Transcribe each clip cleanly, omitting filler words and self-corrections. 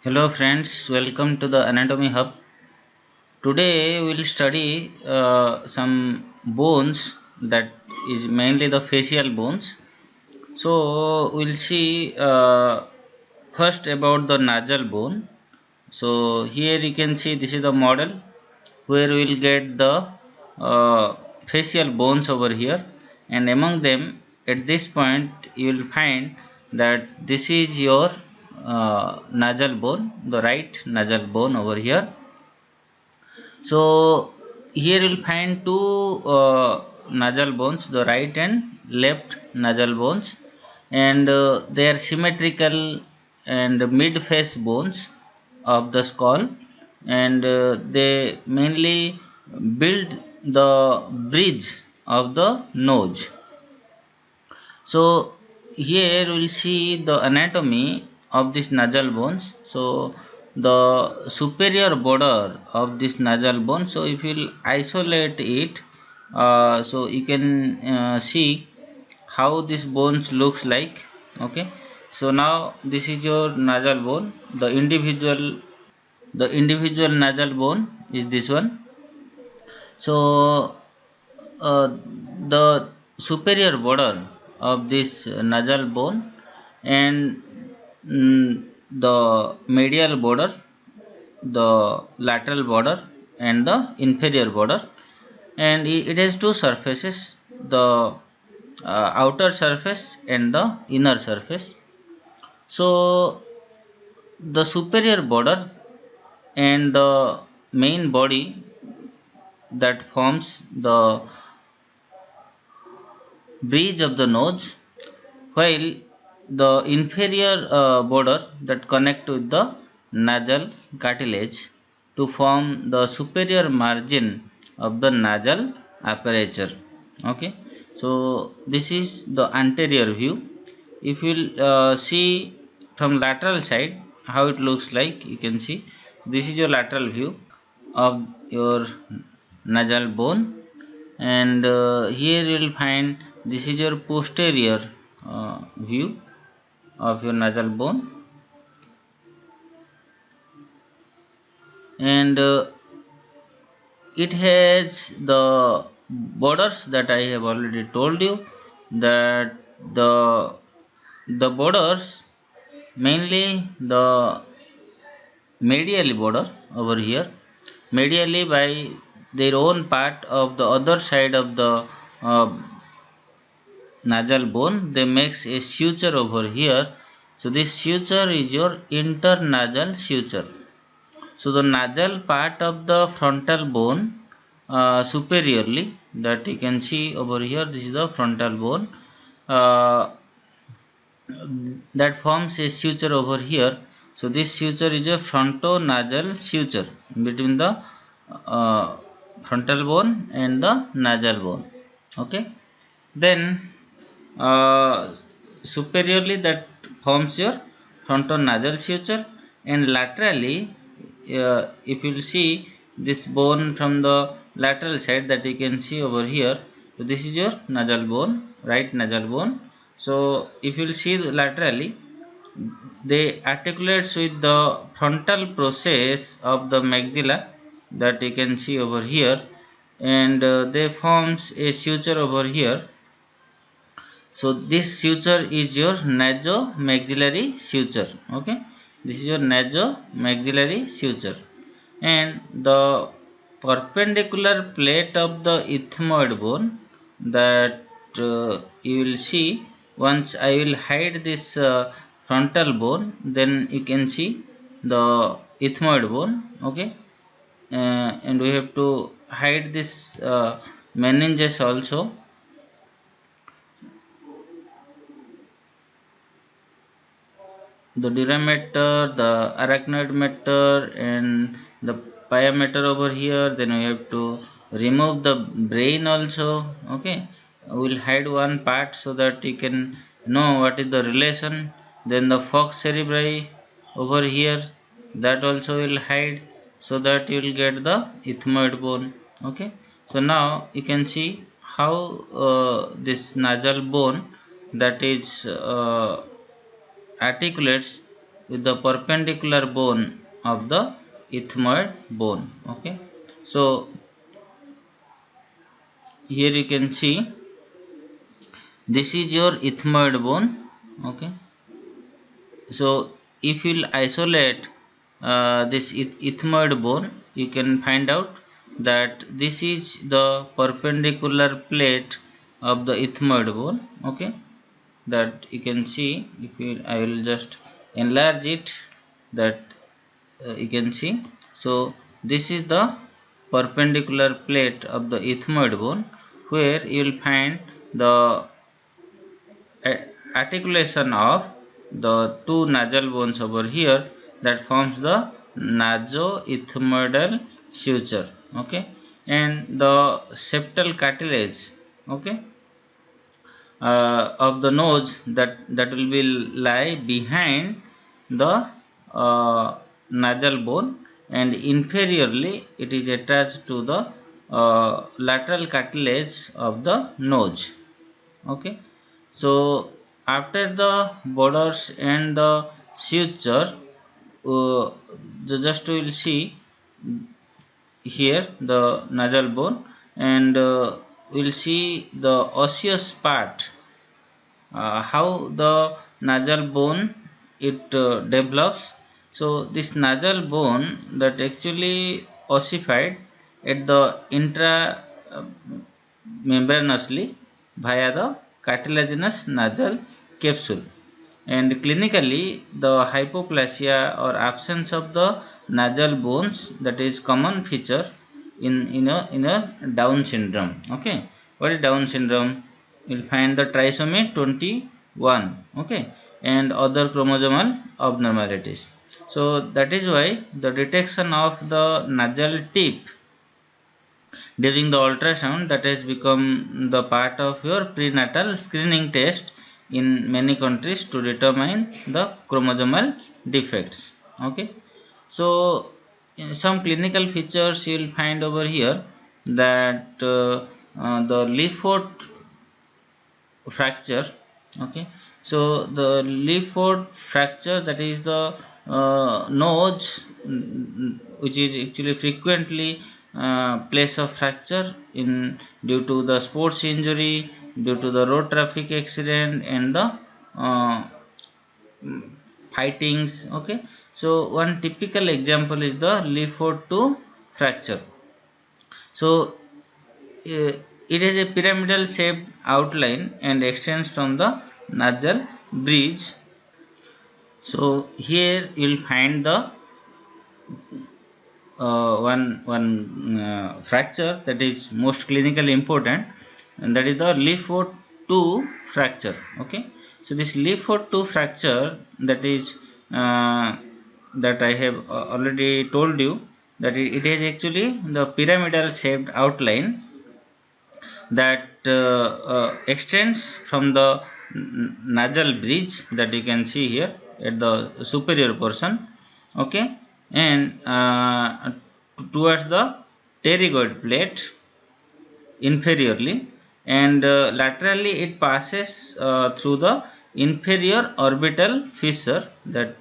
Hello friends, welcome to the Anatomy Hub. Today we will study some bones that is mainly the facial bones. So we'll see first about the nasal bone. So here you can see this is the model where we will get the facial bones over here, and among them at this point you will find that this is your nasal bone, the right nasal bone over here. So here you will find two nasal bones, the right and left nasal bones, and they are symmetrical and mid face bones of the skull, and they mainly build the bridge of the nose. So here we will see the anatomy of this nasal bones. So the superior border of this nasal bone. So if you will isolate it, so you can see how this bones looks like. Okay. So now this is your nasal bone. The individual nasal bone is this one. So the superior border of this nasal bone and the medial border, the lateral border, and the inferior border, and it has two surfaces, the outer surface and the inner surface. So the superior border and the main body that forms the bridge of the nose, while the inferior border that connect with the nasal cartilage to form the superior margin of the nasal aperture. Okay, so this is the anterior view. If you see from lateral side how it looks like, you can see this is your lateral view of your nasal bone, and here you will find this is your posterior view of your nasal bone, and it has the borders that I have already told you, that the the borders mainly the medially border over here, medially by their own part of the other side of the uh, nasal bone, they makes a suture over here. So this suture is your internasal suture. So the nasal part of the frontal bone, superiorly, that you can see over here, this is the frontal bone, uh, that forms a suture over here. So this suture is a frontonasal suture between the uh, frontal bone and the nasal bone. Okay, then uh, superiorly that forms your frontonasal suture, and laterally, if you see this bone from the lateral side that you can see over here, so this is your nasal bone, right nasal bone. So if you see laterally, they articulates with the frontal process of the maxilla that you can see over here, and they forms a suture over here. So this suture is your nasomaxillary suture. Okay, this is your nasomaxillary suture, and the perpendicular plate of the ethmoid bone that you will see, once I will hide this frontal bone, then you can see the ethmoid bone. Okay, and we have to hide this meninges also. The dura mater, the arachnoid mater, and the pia mater over here. Then we have to remove the brain also. Okay, we'll hide one part so that you can know what is the relation. Then the fox cerebri over here, that also will hide so that you will get the ethmoid bone. Okay, so now you can see how this nasal bone, that is articulates with the perpendicular bone of the ethmoid bone. Okay, so here you can see this is your ethmoid bone. Okay, so if you will isolate this ethmoid bone, you can find out that this is the perpendicular plate of the ethmoid bone. Okay, that you can see. If you, I will just enlarge it, that you can see. So this is the perpendicular plate of the ethmoid bone, where you will find the articulation of the two nasal bones over here, that forms the nasoethmoidal suture. Okay, and the septal cartilage, okay, of the nose, that will be lie behind the nasal bone, and inferiorly it is attached to the lateral cartilage of the nose. Okay, so after the borders and the suture, uh, just we will see here the nasal bone, and we will see the osseous part, how the nasal bone it develops. So this nasal bone that actually ossified at the intra uh, membranously via the cartilaginous nasal capsule, and clinically the hypoplasia or absence of the nasal bones, that is common feature in a Down syndrome. Okay, what is Down syndrome? You'll find the trisomy 21. Okay, and other chromosomal abnormalities. So that is why the detection of the nasal tip during the ultrasound, that has become the part of your prenatal screening test in many countries to determine the chromosomal defects. Okay, so in some clinical features you will find over here, that the Leaford fracture. Okay, so the Leaford fracture, that is the nose, which is actually frequently place of fracture in due to the sports injury, due to the road traffic accident, and the uh, fightings. Okay, so one typical example is the Leaford 2 fracture. So it has a pyramidal shaped outline and extends from the nasal bridge. So here you will find the one fracture that is most clinically important, and that is the Leaford 2 fracture. Okay, so this Leaford 2 fracture, that is that I have already told you, that it is actually the pyramidal shaped outline that extends from the nasal bridge, that you can see here at the superior portion. Okay, and towards the pterygoid plate inferiorly, and laterally it passes through the inferior orbital fissure, that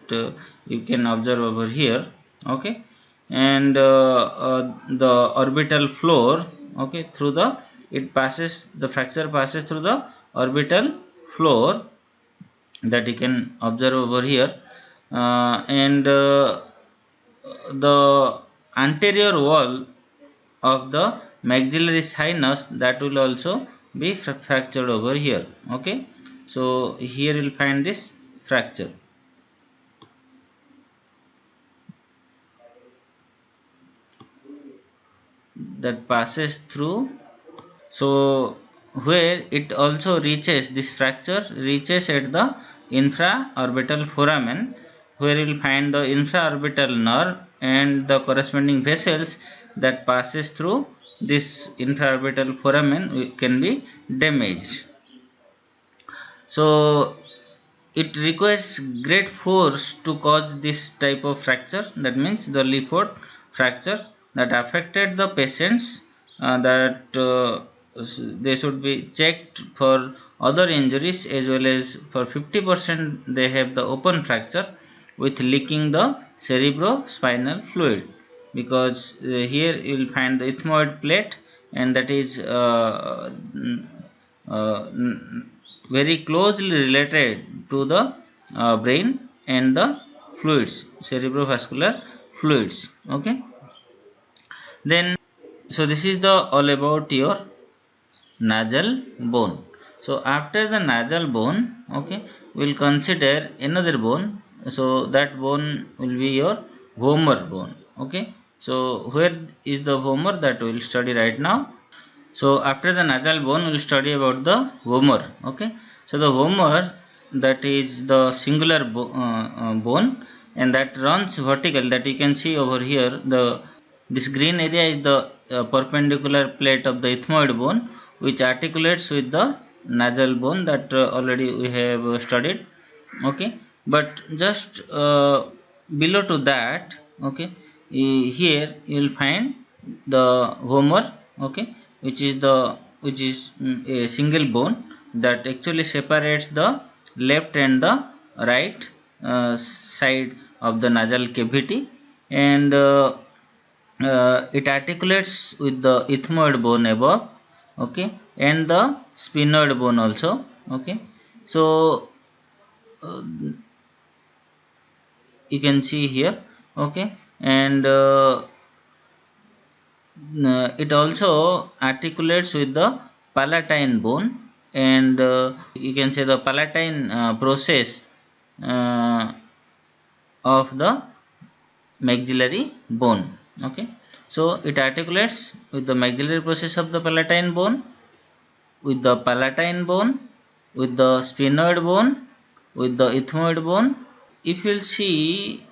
you can observe over here. Okay, and the orbital floor. Okay, through the it passes, the fracture passes through the orbital floor, that you can observe over here, and the anterior wall of the maxillary sinus, that will also be fractured over here. Okay, so here you will find this fracture that passes through. So where it also reaches, this fracture reaches at the infraorbital foramen, where you will find the infraorbital nerve and the corresponding vessels that passes through this infraorbital foramen can be damaged. So it requires great force to cause this type of fracture, that means the Leaford fracture, that affected the patients, that they should be checked for other injuries, as well as for 50% they have the open fracture, with leaking the cerebrospinal fluid, because here you will find the ethmoid plate, and that is very closely related to the brain and the fluids, cerebrovascular fluids. Okay, then so this is the all about your nasal bone. So after the nasal bone, okay, we'll consider another bone. So that bone will be your vomer bone. Okay, so where is the vomer, that we'll study right now. So after the nasal bone, we'll study about the vomer. Okay, so the vomer, that is the singular bone, and that runs vertical, that you can see over here. The this green area is the perpendicular plate of the ethmoid bone, which articulates with the nasal bone, that already we have studied. Okay, but just below to that, okay, here you will find the vomer. Okay, which is a single bone that actually separates the left and the right side of the nasal cavity, and it articulates with the ethmoid bone above. Okay, and the sphenoid bone also. Okay, so uh, you can see here. Okay, and it also articulates with the palatine bone, and you can say the palatine process uh, of the maxillary bone. Okay, so it articulates with the maxillary process of the palatine bone, with the palatine bone, with the sphenoid bone, with the ethmoid bone. If you'll see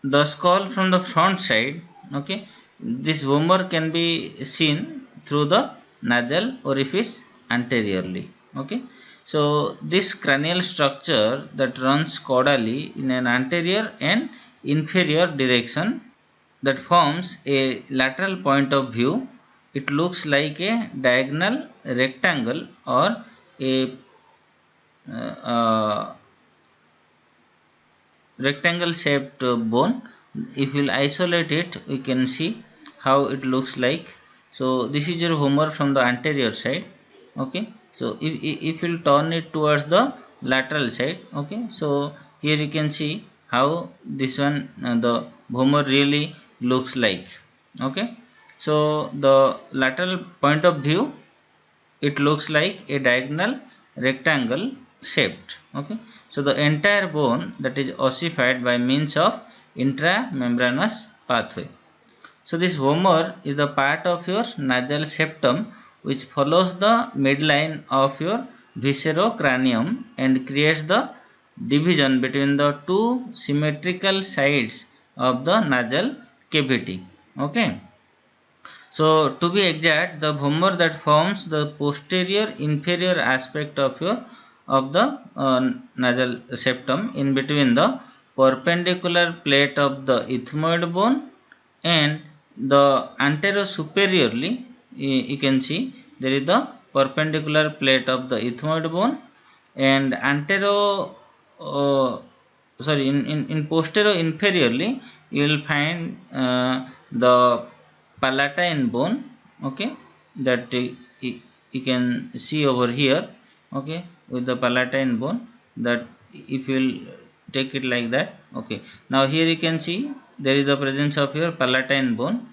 the skull from the front side, okay, this vomer can be seen through the nasal orifice anteriorly. Okay, so this cranial structure that runs caudally in an anterior and inferior direction, that forms a lateral point of view. It looks like a diagonal rectangle or a uh, rectangle shaped bone. If you will isolate it, we can see how it looks like. So this is your vomer from the anterior side. Okay, so if you turn it towards the lateral side, okay, so here you can see how this one the vomer really looks like. Okay, so the lateral point of view, it looks like a diagonal rectangle shaped. Okay, so the entire bone that is ossified by means of intramembranous pathway. So this vomer is the part of your nasal septum which follows the midline of your viscerocranium and creates the division between the two symmetrical sides of the nasal cavity. Okay, so to be exact, the vomer that forms the posterior inferior aspect of your the nasal septum in between the perpendicular plate of the ethmoid bone and the antero superiorly, you can see there is the perpendicular plate of the ethmoid bone, and antero uh, sorry in posterior inferiorly you will find the palatine bone. Okay, that you can see over here. Okay, with the palatine bone, that if you will take it like that. Okay, now here you can see there is the presence of your palatine bone,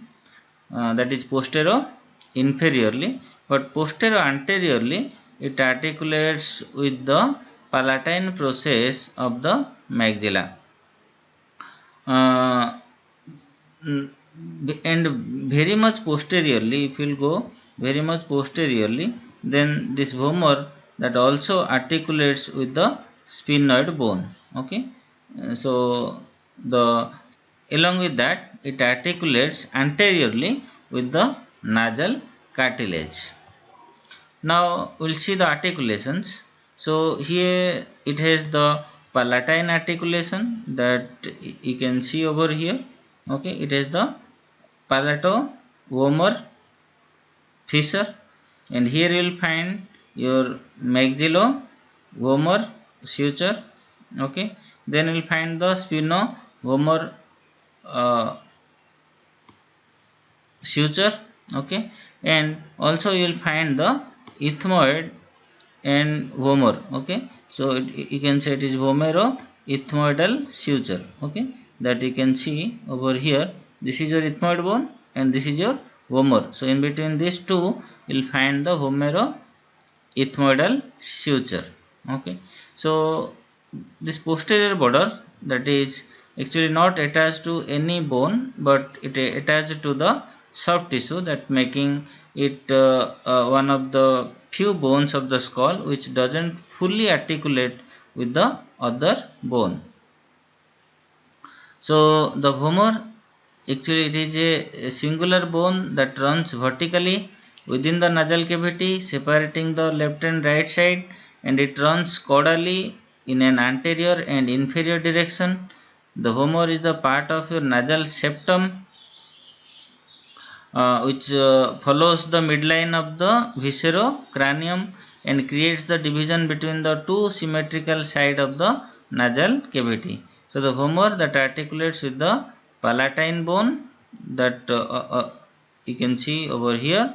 that is posterior inferiorly, but posterior anteriorly it articulates with the palatine process of the maxilla. uh, and very much posteriorly, if you will go very much posteriorly, then this vomer that also articulates with the sphenoid bone. Okay, so the along with that it articulates anteriorly with the nasal cartilage. Now we'll see the articulations. So here it has the palatine articulation that you can see over here. Okay, it has the palato-vomer fissure, and here you will find your maxillo-vomer suture. Okay, Then we'll find the spino-vomer suture. Okay, and also you will find the ethmoid and vomer. Okay, so you can say it is vomero-ethmoidal suture. Okay, that you can see over here. This is your ethmoid bone and this is your vomer. So in between these two, you will find the vomero-ethmoidal suture. Okay, so this posterior border, that is actually not attached to any bone, but it attached to the soft tissue, that making it one of the few bones of the skull which doesn't fully articulate with the other bone. So the vomer, actually it is a singular bone that runs vertically within the nasal cavity, separating the left and right side, and it runs caudally in an anterior and inferior direction. The vomer is the part of your nasal septum which follows the midline of the viscerocranium and creates the division between the two symmetrical sides of the nasal cavity. So the vomer that articulates with the palatine bone, that you can see over here,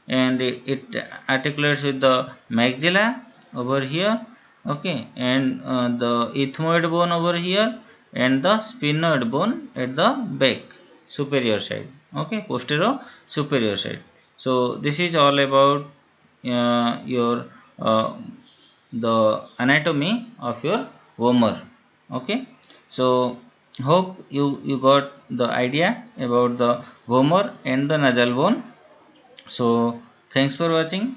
and it articulates with the maxilla over here. Okay, and the ethmoid bone over here, and the sphenoid bone at the back superior side. Okay, posterior superior side. So this is all about your the anatomy of your vomer. Okay, so hope you got the idea about the vomer and the nasal bone. So thanks for watching.